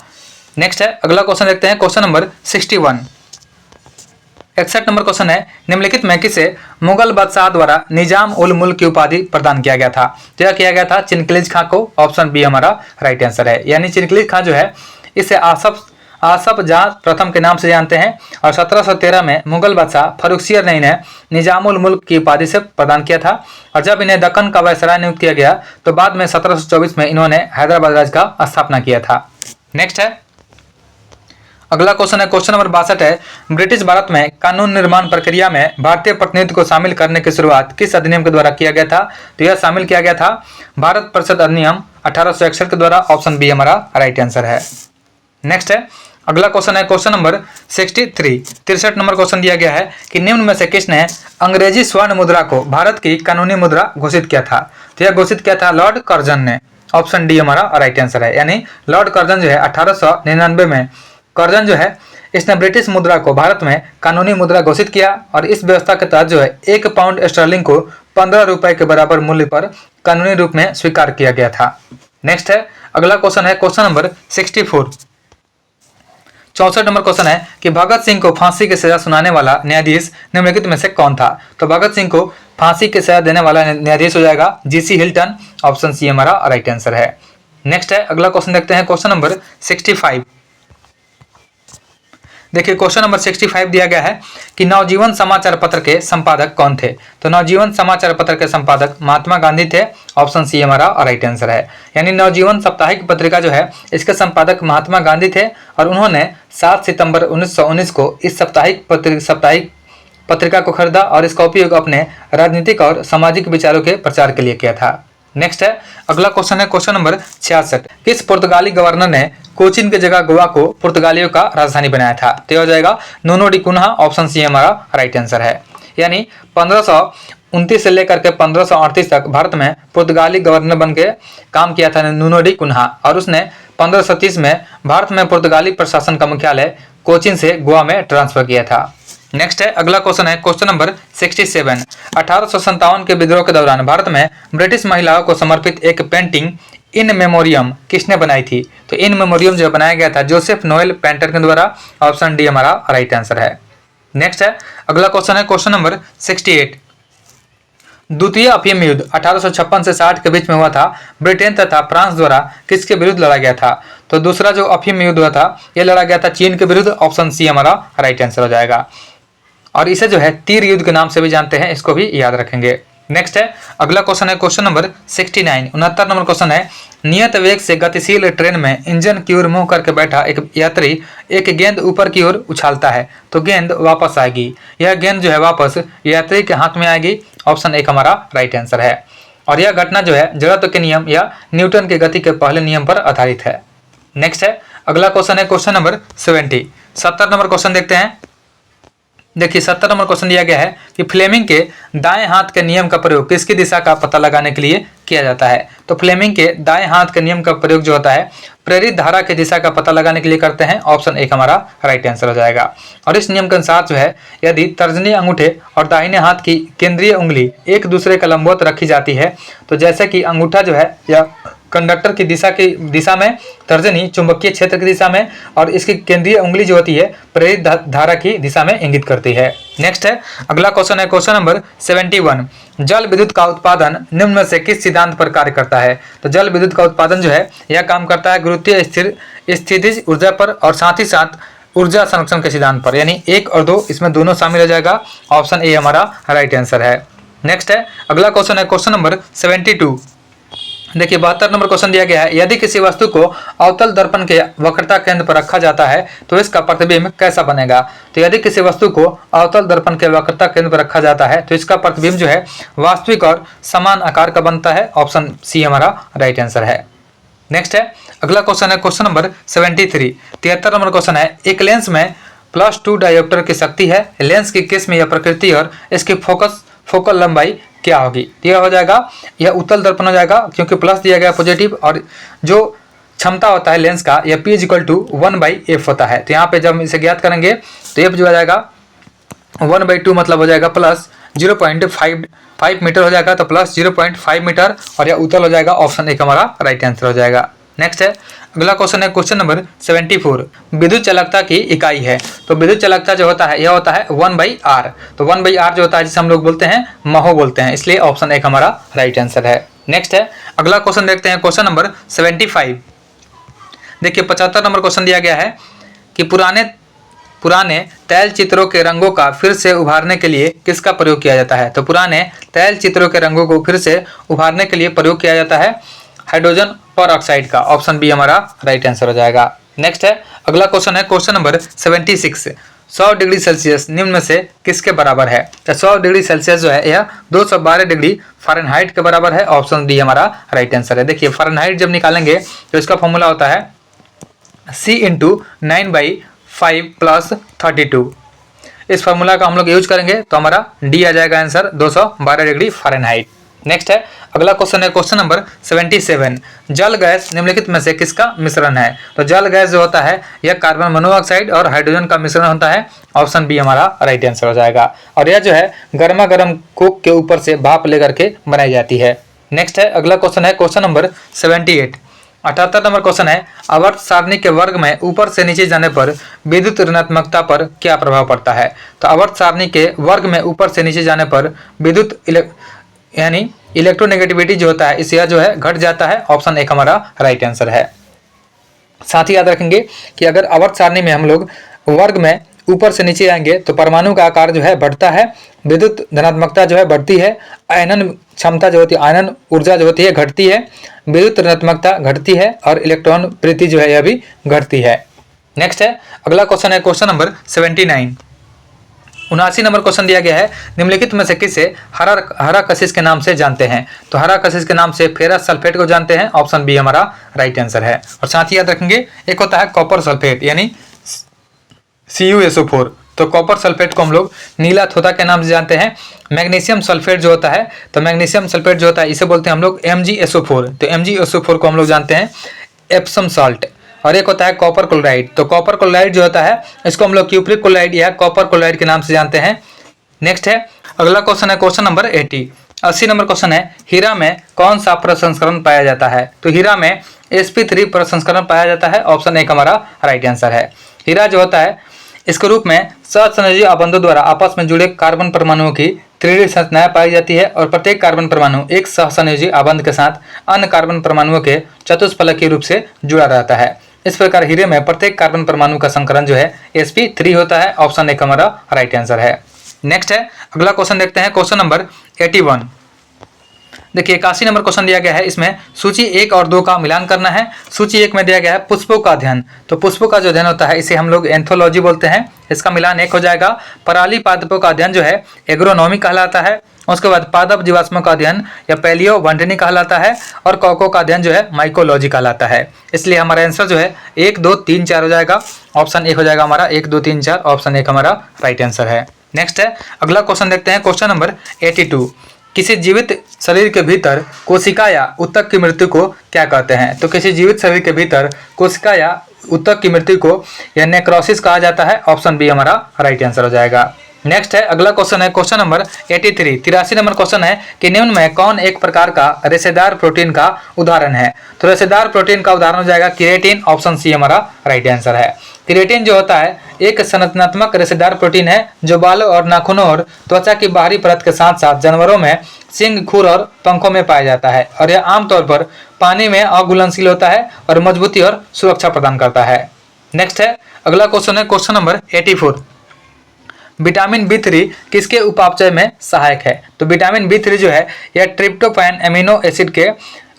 नेक्स्ट है, अगला क्वेश्चन देखते हैं, क्वेश्चन नंबर 61। 61 नंबर क्वेश्चन है, निम्नलिखित में किसे मुगल बादशाह द्वारा निजाम उल मुल्क की उपाधि प्रदान किया गया था? तो यह किया गया था चिनकलिज खां को। ऑप्शन बी हमारा राइट आंसर है। यानी चिनकलिज खां जो है इसे आसफ जहां प्रथम के नाम से जानते हैं और 1713 में मुगल बादशाह फर्रुखसियर ने इन्हें निजाम उल मुल्क की उपाधि से प्रदान किया था। और जब इन्हें दक्कन का वायसराय नियुक्त किया गया तो बाद में 1724 में इन्होंने हैदराबाद राज्य का स्थापना किया था। नेक्स्ट है, अगला क्वेश्चन है, क्वेश्चन नंबर 62 है, ब्रिटिश भारत में कानून निर्माण प्रक्रिया में भारतीय प्रतिनिधित्व को शामिल करने की शुरुआत किस अधिनियम के द्वारा किया गया था? तो यह शामिल किया गया था भारत परिषद अधिनियम 1861 के द्वारा। ऑप्शन बी हमारा राइट आंसर है। नेक्स्ट है, अगला क्वेश्चन है, क्वेश्चन नंबर 63 नंबर क्वेश्चन दिया गया है कि निम्न में से किसने अंग्रेजी स्वर्ण मुद्रा को भारत की कानूनी मुद्रा घोषित किया था? तो यह घोषित किया था लॉर्ड कर्जन ने। ऑप्शन डी हमारा राइट आंसर है। यानी लॉर्ड कर्जन जो है 1899 में कर्जन जो है इसने ब्रिटिश मुद्रा को भारत में कानूनी मुद्रा घोषित किया और इस व्यवस्था के तहत जो है 1 पाउंड स्टर्लिंग को 15 रुपए के बराबर मूल्य पर कानूनी रूप में स्वीकार किया गया था। नेक्स्ट है, अगला क्वेश्चन है, क्वेश्चन नंबर 64 नंबर क्वेश्चन है कि भगत सिंह को फांसी की सजा सुनाने वाला न्यायाधीश निम्नलिखित में से कौन था? तो भगत सिंह को फांसी की सजा देने वाला न्यायाधीश हो जाएगा जीसी हिल्टन। ऑप्शन सी हमारा राइट आंसर है। नेक्स्ट है, अगला क्वेश्चन देखते हैं, क्वेश्चन नंबर 65। देखिए क्वेश्चन नंबर 65 दिया गया है कि नवजीवन समाचार पत्र के संपादक कौन थे? तो नवजीवन समाचार पत्र के संपादक महात्मा गांधी थे। ऑप्शन सी हमारा राइट आंसर है। यानी नवजीवन साप्ताहिक पत्रिका जो है इसके संपादक महात्मा गांधी थे और उन्होंने 7 सितंबर 1919 को इस साप्ताहिक पत्रिका को खरीदा और इसका उपयोग अपने राजनीतिक और सामाजिक विचारों के प्रचार के लिए किया था। नेक्स्ट है, अगला क्वेश्चन है, क्वेश्चन नंबर 66। किस पुर्तगाली गवर्नर ने कोचीन की जगह गोवा को पुर्तगालियों का राजधानी बनाया था? तो हो जाएगा Nuno da Cunha. Option C हमारा राइट आंसर है। यानी 1529 से लेकर के 1538 तक भारत में पुर्तगाली गवर्नर बन के काम किया था नूनो डी कुन्हा और उसने 1530 में भारत में पुर्तगाली प्रशासन का मुख्यालय कोचीन से गोवा में ट्रांसफर किया था। नेक्स्ट है, अगला क्वेश्चन है, क्वेश्चन नंबर 67। 1857 के विद्रोह के दौरान भारत में ब्रिटिश महिलाओं को समर्पित एक पेंटिंग इन मेमोरियम किसने बनाई थी? तो इन मेमोरियम जो बनाया गया था जोसेफ नोएल पेंटर के द्वारा। ऑप्शन डी हमारा राइट आंसर है। नेक्स्ट है, अगला क्वेश्चन है, क्वेश्चन नंबर 68। द्वितीय अफीम युद्ध 1856 से 60 के बीच में हुआ था, ब्रिटेन तथा फ्रांस द्वारा किसके विरुद्ध लड़ा गया था? तो दूसरा जो अफीम युद्ध हुआ था यह लड़ा गया था चीन के विरुद्ध। ऑप्शन सी हमारा राइट आंसर हो जाएगा और इसे जो है तीर युद्ध के नाम से भी जानते हैं, इसको भी याद रखेंगे। नेक्स्ट है, अगला क्वेश्चन है, क्वेश्चन नंबर 69। 69 नंबर क्वेश्चन है, नियत वेग से गतिशील ट्रेन में इंजन की ओर मुंह करके बैठा एक यात्री एक गेंद ऊपर की ओर उछालता है तो गेंद वापस आएगी। यह गेंद जो है वापस यात्री के हाथ में आएगी। ऑप्शन एक हमारा राइट आंसर है और यह घटना जो है जड़त्व के नियम या न्यूटन की गति के पहले नियम पर आधारित है। नेक्स्ट है, अगला क्वेश्चन है, क्वेश्चन नंबर 70। 70 नंबर क्वेश्चन देखते हैं। देखिए 70 नंबर क्वेश्चन दिया गया है कि फ्लेमिंग के दाएं हाथ के नियम का प्रयोग किसकी दिशा का पता लगाने के लिए किया जाता है? तो फ्लेमिंग के दाएं हाथ के नियम का प्रयोग जो होता है प्रेरित धारा की दिशा का पता लगाने के लिए करते हैं। ऑप्शन एक हमारा राइट आंसर हो जाएगा और इस नियम के अनुसार जो है यदि तर्जनी अंगूठे और दाहिने हाथ की केंद्रीय उंगली एक दूसरे के लंबवत रखी जाती है तो जैसे कि अंगूठा जो है या कंडक्टर की दिशा में, तर्जनी चुंबकीय क्षेत्र की दिशा में और इसकी केंद्रीय उंगली जो होती है प्रेरित धारा की दिशा में इंगित करती है। नेक्स्ट है, अगला क्वेश्चन है, क्वेश्चन नंबर 71। जल विद्युत का उत्पादन निम्न में से किस सिद्धांत पर कार्य करता है? तो जल विद्युत का उत्पादन जो है यह काम करता है गुरुत्वीय स्थितिज ऊर्जा पर और साथ ही साथ ऊर्जा संरक्षण के सिद्धांत पर। यानी 1 और 2 इसमें दोनों शामिल हो जाएगा। ऑप्शन ए हमारा राइट आंसर है। नेक्स्ट है, अगला क्वेश्चन है, क्वेश्चन नंबर 72। देखिए 72 नंबर क्वेश्चन दिया गया है, यदि किसी वस्तु को अवतल दर्पण के वक्रता केंद्र पर रखा जाता है तो इसका प्रतिबिंब कैसा बनेगा? तो यदि किसी वस्तु को अवतल दर्पण के वक्रता केंद्र पर रखा जाता है तो इसका प्रतिबिंब जो है वास्तविक और समान आकार का बनता है। ऑप्शन सी हमारा राइट आंसर है। नेक्स्ट है, अगला क्वेश्चन है क्वेश्चन नंबर 73। 73 नंबर क्वेश्चन है, एक लेंस में +2 डायोप्टर की शक्ति है, लेंस की किस्म या प्रकृति और इसकी फोकल लंबाई क्या होगी। यह हो जाएगा, यह उत्तल दर्पण हो जाएगा क्योंकि प्लस दिया गया पॉजिटिव, और जो क्षमता होता है लेंस का यह P = 1/f होता है। तो यहाँ पे जब इसे ज्ञात करेंगे तो f जो आ जाएगा 1/2 मतलब हो जाएगा प्लस 0.5 मीटर हो जाएगा, तो प्लस 0.5 मीटर, और यह उत्तल हो जाएगा। ऑप्शन एक हमारा राइट आंसर हो जाएगा। नेक्स्ट है अगला क्वेश्चन है क्वेश्चन नंबर 74। विद्युत चालकता की इकाई है, तो विद्युत चालकता जो होता है यह होता है 1/r। तो 1/r जो होता है जिसे हम लोग बोलते हैं महो बोलते हैं, इसलिए ऑप्शन एक हमारा राइट आंसर है। नेक्स्ट है अगला क्वेश्चन देखते हैं क्वेश्चन नंबर 75। देखिए 75 नंबर क्वेश्चन दिया गया है कि पुराने तैल चित्रों के रंगों का फिर से उभारने के लिए किसका प्रयोग किया जाता है। तो पुराने तैल चित्रों के रंगों को फिर से उभारने के लिए प्रयोग किया जाता है हाइड्रोजन परऑक्साइड का। ऑप्शन बी हमारा राइट आंसर हो जाएगा। नेक्स्ट है अगला क्वेश्चन है क्वेश्चन नंबर 76। 100 डिग्री सेल्सियस निम्न में से किसके बराबर है। तो 100 डिग्री सेल्सियस जो है यह 212 डिग्री फ़ारेनहाइट के बराबर है। ऑप्शन डी हमारा राइट आंसर है। देखिए फ़ारेनहाइट जब निकालेंगे तो इसका फॉर्मूला होता है C × 9/5 + 32। इस फार्मूला का हम लोग यूज करेंगे तो हमारा डी आ जाएगा आंसर 212 डिग्री फ़ारेनहाइट। नेक्स्ट है अगला क्वेश्चन है क्वेश्चन नंबर 77। जल गैस निम्नलिखित में से किसका मिश्रण है। तो जल गैस जो होता है यह कार्बन मोनोऑक्साइड और हाइड्रोजन का मिश्रण होता है। ऑप्शन बी हमारा राइट आंसर हो जाएगा, और यह जो है गर्मा गर्म कुक के ऊपर से भाप लेकर के बनाई जाती है। नेक्स्ट है अगला क्वेश्चन है क्वेश्चन नंबर 78। 78 नंबर क्वेश्चन है, आवर्त सारणी के वर्ग में ऊपर से नीचे जाने पर विद्युत ऋणात्मकता पर क्या प्रभाव पड़ता है। तो आवर्त सारणी के वर्ग में ऊपर से नीचे जाने पर विद्युत यानी इलेक्ट्रोनेगेटिविटी जो होता है इसका जो है घट जाता है। ऑप्शन एक हमारा राइट आंसर है। साथ ही याद रखेंगे कि अगर आवर्त सारणी में हम लोग वर्ग में ऊपर से नीचे आएंगे तो परमाणु का आकार जो है बढ़ता है, विद्युत धनात्मकता जो है बढ़ती है, आयनन क्षमता जो होती है, आयनन ऊर्जा जो होती है घटती है, विद्युत ऋणात्मकता घटती है, और इलेक्ट्रॉन प्रीति जो है यह भी घटती है। नेक्स्ट है अगला क्वेश्चन है क्वेश्चन नंबर 79। 79 नंबर क्वेश्चन दिया गया है, निम्नलिखित में से किसे हरा कशिश के नाम से जानते हैं। तो हरा कशिश के नाम से फेरस सल्फेट को जानते हैं। ऑप्शन बी हमारा राइट आंसर है। और साथ ही याद रखेंगे एक होता है कॉपर सल्फेट यानी CuSO4। तो कॉपर सल्फेट को हम लोग नीला थोथा के नाम से जानते हैं। मैग्नीशियम सल्फेट जो होता है, तो मैग्नीशियम सल्फेट जो होता है इसे बोलते हैं हम लोग MgSO4। तो MgSO4 को हम लोग जानते हैं एप्सम सॉल्ट। और एक होता है कॉपर क्लोराइड। तो कॉपर क्लोराइड जो होता है इसको हम लोग क्यूप्रिक क्लोराइड या कॉपर क्लोराइड के नाम से जानते हैं। नेक्स्ट है अगला क्वेश्चन है क्वेश्चन नंबर 80 नंबर क्वेश्चन है, हीरा में कौन सा प्रसंस्करण पाया जाता है। तो हीरा में sp3 प्रसंस्करण पाया जाता है। ऑप्शन एक हमारा राइट आंसर है। हीरा जो होता है इसके रूप में सहसंयोजी आबंधों द्वारा आपस में जुड़े कार्बन परमाणुओं की 3D संरचनाएं पाई जाती है, और प्रत्येक कार्बन परमाणु एक सहसंयोजी आबंध के साथ अन्य कार्बन परमाणुओं के चतुष्फलकीय रूप से जुड़ा रहता है। इस प्रकार हीरे में प्रत्येक कार्बन परमाणु का संकरण जो है sp3 होता है। ऑप्शन एक हमारा राइट आंसर है। नेक्स्ट है अगला क्वेश्चन देखते हैं क्वेश्चन नंबर 81। देखिए 81 नंबर क्वेश्चन दिया गया है, इसमें सूची 1 और 2 का मिलान करना है। सूची 1 में दिया गया है पुष्पों का अध्ययन। तो पुष्पों का जो अध्ययन होता है इसे हम लोग एंथोलॉजी बोलते हैं। इसका मिलान 1 हो जाएगा। पराली पादपों का अध्ययन जो है एग्रोनॉमी कहलाता है। उसके बाद पादप जीवाश्मों का अध्ययन या पैलियो बॉटनी कहलाता है, और कॉको का अध्ययन जो है माइकोलॉजी कहलाता है। इसलिए हमारा आंसर जो है 1 2 3 4 हो जाएगा। ऑप्शन एक हो जाएगा हमारा 1 2 3 4। ऑप्शन एक हमारा राइट आंसर है। नेक्स्ट है अगला क्वेश्चन देखते हैं क्वेश्चन नंबर 82। किसी जीवित शरीर के भीतर कोशिका या ऊतक की मृत्यु को क्या कहते हैं। तो किसी जीवित शरीर के भीतर कोशिका या ऊतक की मृत्यु को या नेक्रोसिस कहा जाता है। ऑप्शन बी हमारा राइट आंसर हो जाएगा। नेक्स्ट है अगला क्वेश्चन है क्वेश्चन नंबर 83 नंबर क्वेश्चन है कि निम्न में कौन एक प्रकार का रेशेदार प्रोटीन का उदाहरण है। तो रेशेदार प्रोटीन का उदाहरण हो जाएगा केराटिन। ऑप्शन सी हमारा राइट आंसर है। केराटिन जो होता है एक संरचनात्मक रेशेदार प्रोटीन है जो बालों और नाखूनों और त्वचा की बाहरी परत के साथ साथ जानवरों में सींग, खुर और पंखों में पाया जाता है, और यह आमतौर पर पानी में अघुलनशील होता है और मजबूती और सुरक्षा प्रदान करता है। नेक्स्ट है अगला क्वेश्चन है क्वेश्चन नंबर 84। विटामिन B3 किसके उपापचय में सहायक है। तो विटामिन B3 जो है यह ट्रिप्टोफैन एमिनो एसिड के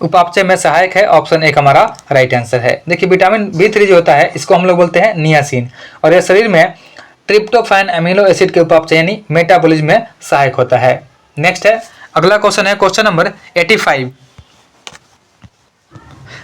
उपापचय में सहायक है। ऑप्शन एक हमारा राइट आंसर है। देखिए विटामिन B3 जो होता है इसको हम लोग बोलते हैं नियासिन, और यह शरीर में ट्रिप्टोफैन एमिनो एसिड के उपापचय यानी मेटाबॉलिज्म में सहायक होता है। नेक्स्ट है अगला क्वेश्चन है क्वेश्चन नंबर 85।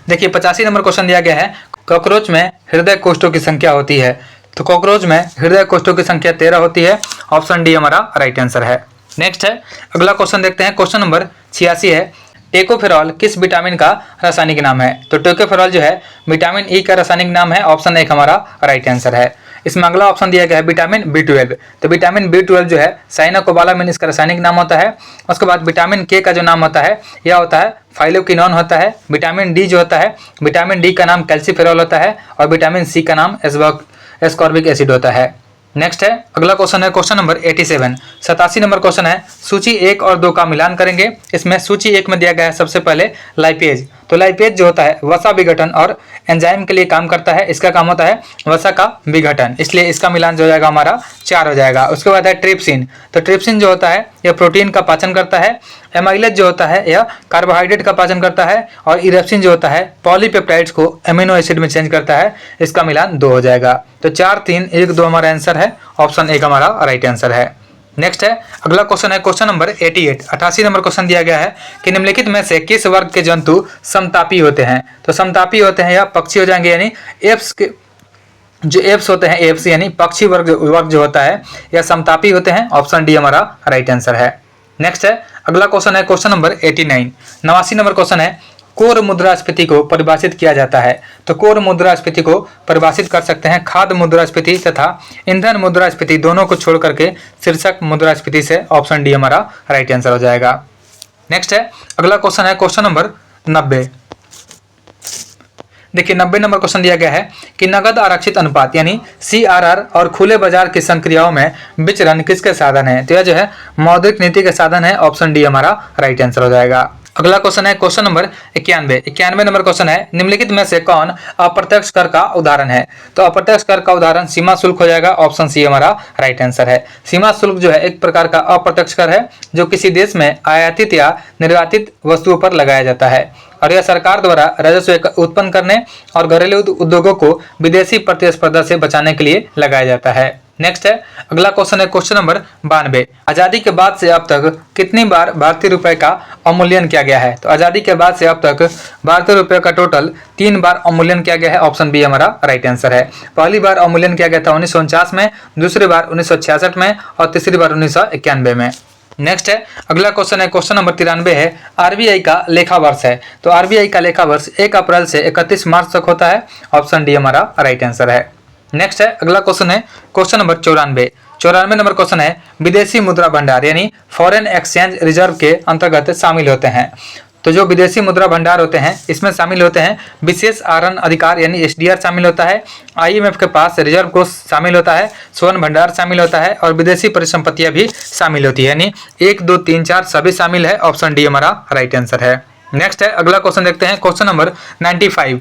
देखिए 85 नंबर क्वेश्चन दिया गया है, कॉकरोच में हृदय कोष्ठों की संख्या होती है। तो कॉकरोच में हृदय कोष्ठों की संख्या 13 होती है। ऑप्शन डी हमारा राइट आंसर है। नेक्स्ट है, अगला क्वेश्चन देखते हैं। क्वेश्चन नंबर 86 है, टेकोफेरॉल किस विटामिन का रासायनिक नाम है? तो टेकोफेरॉल जो है विटामिन ई का रासायनिक नाम है। ऑप्शन एक हमारा राइट आंसर है। इसमें अगला ऑप्शन दिया गया है विटामिन B12। तो विटामिन B12 जो है साइनोकोबालामिन इसका रासायनिक नाम होता है। उसके बाद विटामिन के का जो नाम होता है यह होता है फाइलोक्विनोन होता है। विटामिन डी जो होता है, विटामिन डी का नाम कैल्सीफेरॉल होता है और विटामिन सी का नाम एस्कॉर्बिक एसिड होता है। नेक्स्ट है, अगला क्वेश्चन है क्वेश्चन नंबर 87। 87 नंबर क्वेश्चन है, सूची 1 और 2 का मिलान करेंगे। इसमें सूची 1 में दिया गया है सबसे पहले लाइपेज। तो लाइपेज जो होता है वसा विघटन और एंजाइम के लिए काम करता है। इसका काम होता है वसा का विघटन, इसलिए इसका मिलान जो हो जाएगा हमारा 4 हो जाएगा। उसके बाद है ट्रिप्सिन। तो ट्रिप्सिन जो होता है यह प्रोटीन का पाचन करता है। एमाइलेज जो होता है यह कार्बोहाइड्रेट का पाचन करता है। और इरेप्सिन जो होता है पॉलीपेप्टाइड्स को अमीनो एसिड में चेंज करता है। इसका मिलान 2 हो जाएगा। तो 4, 3, 1, 2 हमारा आंसर है। ऑप्शन एक हमारा राइट आंसर है। नेक्स्ट है, अगला क्वेश्चन है क्वेश्चन नंबर 88। 88 नंबर क्वेश्चन दिया गया है कि निम्नलिखित में से किस वर्ग के जंतु समतापी होते हैं? तो समतापी होते हैं या पक्षी हो जाएंगे, यानी एप्स के जो एप्स होते हैं, एप्स यानी पक्षी वर्ग जो होता है यह समतापी होते हैं। ऑप्शन डी हमारा राइट आंसर है। नेक्स्ट है, अगला क्वेश्चन है क्वेश्चन नंबर 89। 89 नंबर क्वेश्चन है, कोर मुद्रास्फीति को परिभाषित किया जाता है। तो कोर मुद्रास्फीति को परिभाषित कर सकते हैं खाद्य मुद्रास्फीति तथा ईंधन मुद्रास्फीति दोनों को छोड़ करके शीर्षक मुद्रास्फीति से। ऑप्शन डी हमारा राइट आंसर हो जाएगा। नेक्स्ट है, अगला क्वेश्चन है क्वेश्चन नंबर 90। देखिए 90 नंबर क्वेश्चन दिया गया है कि नगद आरक्षित अनुपात यानी CRR और खुले बाजार की संक्रियाओं में विचरण किसके साधन है? तो यह जो है मौद्रिक नीति के साधन है। ऑप्शन डी हमारा राइट आंसर हो जाएगा। अगला क्वेश्चन है क्वेश्चन नंबर 91। 91 नंबर क्वेश्चन है, निम्नलिखित में से कौन अप्रत्यक्ष कर का उदाहरण है? तो अप्रत्यक्ष कर का उदाहरण सीमा शुल्क हो जाएगा। ऑप्शन सी हमारा राइट आंसर है। सीमा शुल्क जो है एक प्रकार का अप्रत्यक्ष कर है जो किसी देश में आयातित या निर्यातित वस्तुओं पर लगाया जाता है और यह सरकार द्वारा राजस्व उत्पन्न करने और घरेलू उद्योगों को विदेशी प्रतिस्पर्धा से बचाने के लिए लगाया जाता है। नेक्स्ट है, अगला क्वेश्चन है क्वेश्चन नंबर 92। आजादी के बाद से अब तक कितनी बार भारतीय रुपए का अवमूल्यन किया गया है? तो आजादी के बाद से अब तक भारतीय रुपए का टोटल 3 बार अवमूल्यन किया गया है। ऑप्शन बी हमारा राइट आंसर है। पहली बार अवमूल्यन किया गया था 1949 में, दूसरी बार 1966 में और तीसरी बार 1991 में। नेक्स्ट है, अगला क्वेश्चन है क्वेश्चन नंबर 93 है, आरबीआई का लेखा वर्ष है। तो आरबीआई का लेखा वर्ष 1 अप्रैल से 31 मार्च तक होता है। ऑप्शन डी हमारा राइट आंसर है। नेक्स्ट है, अगला क्वेश्चन है क्वेश्चन नंबर 94। 94 नंबर क्वेश्चन है, विदेशी मुद्रा भंडार यानी फॉरेन एक्सचेंज रिजर्व के अंतर्गत शामिल होते हैं। तो जो विदेशी मुद्रा भंडार होते हैं इसमें शामिल होते हैं विशेष आहरण अधिकार यानी SDR शामिल होता है, IMF के पास रिजर्व कोष शामिल होता है, स्वर्ण भंडार शामिल होता है और विदेशी परिसंपत्तियां भी शामिल होती है, यानी 1, 2, 3, 4 सभी शामिल है। ऑप्शन डी हमारा राइट आंसर है। नेक्स्ट है, अगला क्वेश्चन देखते हैं क्वेश्चन नंबर 95।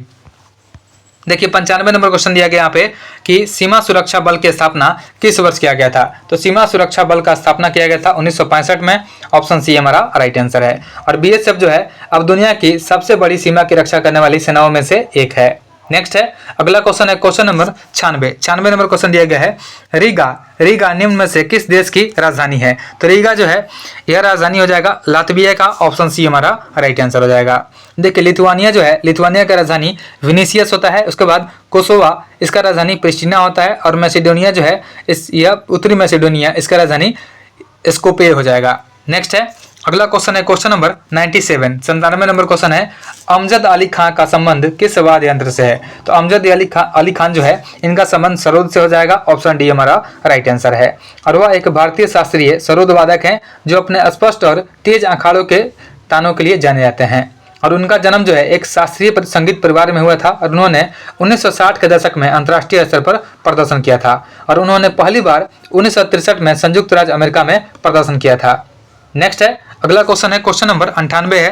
देखिए 95 नंबर क्वेश्चन दिया गया यहाँ पे कि सीमा सुरक्षा बल की स्थापना किस वर्ष किया गया था? तो सीमा सुरक्षा बल का स्थापना किया गया था 1965 में। ऑप्शन सी हमारा राइट आंसर है। और BSF जो है अब दुनिया की सबसे बड़ी सीमा की रक्षा करने वाली सेनाओं में से एक है। नेक्स्ट है, अगला क्वेश्चन है क्वेश्चन नंबर 96। 96 नंबर क्वेश्चन दिया गया है, रीगा निम्न में से किस देश की राजधानी है? तो रीगा जो है यह राजधानी हो जाएगा लातविया का। ऑप्शन सी हमारा राइट आंसर हो जाएगा। देखिए लिथुआनिया जो है, लिथुआनिया का राजधानी विनीसियस होता है। उसके बाद कोसोवा इसका राजधानी प्रिस्टिना होता है और मैसेडोनिया जो है यह उत्तरी मैसेडोनिया इसका राजधानी स्कोपे हो जाएगा। नेक्स्ट है, अगला क्वेश्चन है क्वेश्चन नंबर 97। 97 नंबर क्वेश्चन है, अमजद अली खां का संबंध किस वाद्य यंत्र से है? तो अमजद अली खान जो है इनका संबंध सरोद से हो जाएगा। ऑप्शन डी हमारा राइट आंसर है। और वह एक भारतीय शास्त्रीय सरोद वादक हैं जो अपने स्पष्ट और तेज अखाड़ों के तानों के लिए जाने जाते हैं। और उनका जन्म जो है एक शास्त्रीय संगीत परिवार में हुआ था और उन्होंने 1960 के दशक में अंतर्राष्ट्रीय स्तर पर प्रदर्शन किया था और उन्होंने पहली बार 1963 में संयुक्त राज्य अमेरिका में प्रदर्शन किया था। नेक्स्ट है, अगला क्वेश्चन है क्वेश्चन नंबर 98 है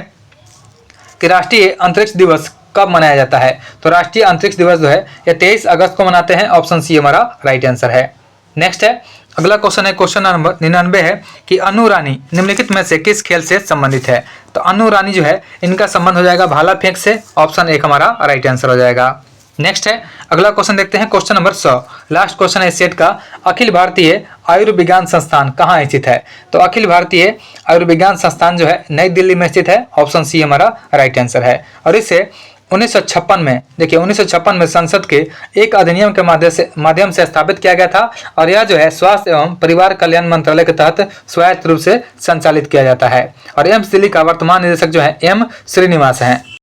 कि राष्ट्रीय अंतरिक्ष दिवस कब मनाया जाता है? तो राष्ट्रीय अंतरिक्ष दिवस जो है यह 23 अगस्त को मनाते हैं। ऑप्शन सी हमारा राइट आंसर है। नेक्स्ट है, अगला क्वेश्चन है क्वेश्चन नंबर 99 है कि अनु रानी निम्नलिखित में से किस खेल से संबंधित है? तो अनु रानी जो है इनका संबंध हो जाएगा भाला फेंक से। ऑप्शन एक हमारा राइट आंसर हो जाएगा। नेक्स्ट है, अगला क्वेश्चन देखते हैं क्वेश्चन नंबर 100। लास्ट क्वेश्चन है इस सेट का, अखिल भारतीय आयुर्विज्ञान संस्थान कहाँ स्थित है? तो अखिल भारतीय आयुर्विज्ञान संस्थान जो है नई दिल्ली में स्थित है। ऑप्शन सी हमारा राइट आंसर है। और इसे 1956 में, देखिए 1956 में संसद के एक अधिनियम के माध्यम से स्थापित किया गया था और यह जो है स्वास्थ्य एवं परिवार कल्याण मंत्रालय के तहत स्वायत्त रूप से संचालित किया जाता है। और एम्स दिल्ली का वर्तमान निदेशक जो है एम श्रीनिवास हैं।